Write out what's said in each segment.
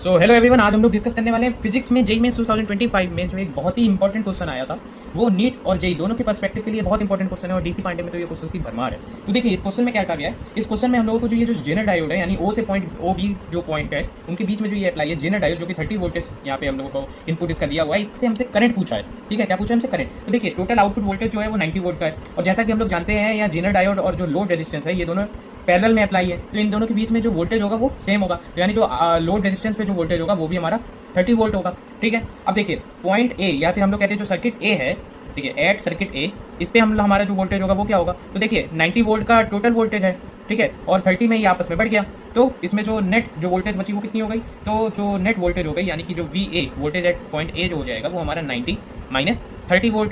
So hello everyone, आज हम लोग डिस्कस करने वाले हैं फिजिक्स में जेईई मेंस 2025 में जो एक बहुत ही इंपॉर्टेंट क्वेश्चन आया था। वो नीट और जेईई दोनों के पर्सपेक्टिव के लिए बहुत इंपॉर्टेंट क्वेश्चन है और डीसी पांडे में तो ये क्वेश्चन की भरमार है। तो देखिए इस क्वेश्चन में क्या कहा गया है। इस क्वेश्चन में हम लोगों को जो ये जो जेनर डायोड है यानी ओ से पॉइंट ओ बी जो पॉइंट है उनके बीच में जो ये अप्लाई है जेनर डायोड जो कि 30 वोल्टेज यहाँ पे हम लोगों को इनपुट इसका दिया हुआ है, इससे हमसे करंट पूछा है। ठीक है, क्या पूछा है हमसे? करंट। तो देखिए टोटल आउटपुट वोल्टेज जो है वो 90 वोल्ट का है और जैसा कि हम लोग जानते हैं यहाँ जेनर डायोड और जो लोड रेजिस्टेंस है ये दोनों पैरेलल में अप्लाई है, तो इन दोनों के बीच में जो वोल्टेज होगा वो सेम होगा, यानी जो लोड रेजिस्टेंस पे जो वोल्टेज होगा वो भी हमारा 30 वोल्ट होगा। ठीक है, अब देखिए पॉइंट ए या फिर हम लोग कहते हैं जो सर्किट ए है, ठीक है, एट सर्किट ए, इस पे हम हमारा जो वोल्टेज होगा वो क्या होगा? तो देखिए 90 वोल्ट का टोटल वोल्टेज है, ठीक है, और 30 में ये आपस में बढ़ गया, तो इसमें जो नेट जो वोल्टेज बची वो कितनी हो गई? तो जो नेट वोल्टेज हो गई यानी कि जो V A voltage at point A जो हो जाएगा वो हमारा 90 माइनस 30 वोल्ट।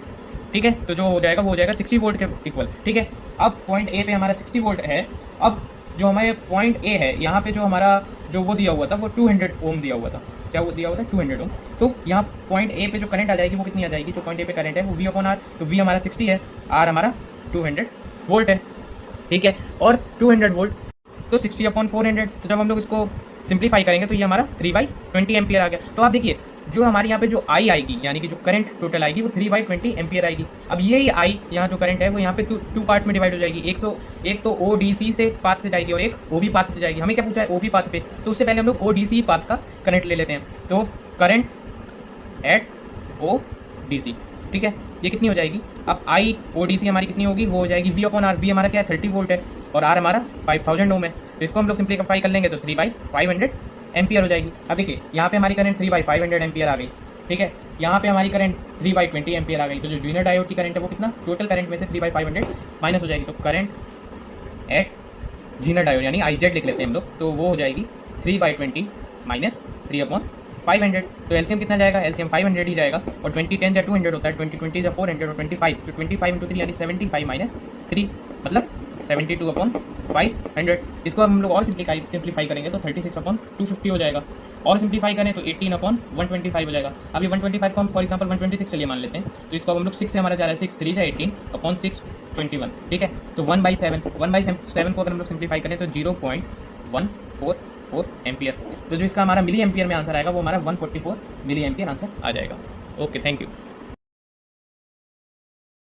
ठीक है, तो जो हो जाएगा वो हो जाएगा 60 वोल्ट के इक्वल। ठीक है, अब पॉइंट ए पे हमारा 60 वोल्ट है। अब जो हमारे पॉइंट ए है यहाँ पे जो हमारा जो वो दिया हुआ था वो 200 ओम दिया हुआ था। क्या वो दिया हुआ था? 200 ओम। तो यहाँ पॉइंट ए पे जो करंट आ जाएगी वो कितनी आ जाएगी? जो पॉइंट ए पे करंट है वो वी अपॉन आर, तो वी हमारा 60 है, आर हमारा 200 वोल्ट है। ठीक है, और 200 वोल्ट तो 60 अपॉन 400, तो जब हम लोग इसको सिंप्लीफाई करेंगे तो ये हमारा 3/20 एम्पियर आ गया। तो आप देखिए जो हमारे यहाँ पे जो आई आएगी यानी कि जो करंट टोटल आएगी वो 3/20 एम्पियर आएगी। अब यही आई यहाँ जो करंट है वो यहाँ पे टू पार्ट्स में डिवाइड हो जाएगी। एक तो ओ डी सी से पाथ से जाएगी और एक ओ बी पाथ से जाएगी। हमें क्या पूछा है? ओ बी पाथ पे, तो उससे पहले हम लोग ओ डी सी पाथ का करंट ले लेते हैं। तो current at O D C, ठीक है, ये कितनी हो जाएगी? अब आई ओ डी सी हमारी कितनी होगी? वो हो जाएगी वी अपॉन आर। वी हमारा क्या है? 30 वोल्ट है और आर हमारा 5000 ओम है, तो इसको हम लोग सिंप्लीफाई कर लेंगे तो 3/500 एम्पियर हो जाएगी। अब देखिए यहाँ पे हमारी करंट 3/500 एम्पियर आ गई। ठीक है, यहाँ पे हमारी करंट 3/20 एम्पियर आ गई। तो जो जेनर डायोड की करंट है वो कितना? टोटल करंट में से 3/500 माइनस हो जाएगी, तो करंट एट जेनर डायोड यानी आई जेड लिख लेते हैं हम लोग, तो वो हो जाएगी 3/20 माइनस 3/500। तो एलसीएम कितना जाएगा? एलसीएम 500 ही जाएगा, और 20 10 या 200 होता है, 20 20 या 400 और 25, तो 25 × 3 यानी 75 माइनस 3 मतलब 72/500। इसको हम लोग और सिंप्लीफाई करेंगे तो 36/250 हो जाएगा, और सिंप्लीफाई करें तो 18/125 हो जाएगा। अभी 125 को हम फॉर एग्जांपल 126 चलिए मान लेते हैं, तो इसको अब हम लोग 6 से हमारा जा रहा है, 6 3 या 18/621। ठीक है, तो 1/7 को अगर हम लोग सिंप्लीफाई करें तो 0.144 एम्पियर। तो जो इसका हमारा मिली एम्पियर में आंसर आएगा वो हमारा 144 मिली एम्पियर आंसर आ जाएगा। Okay, thank you.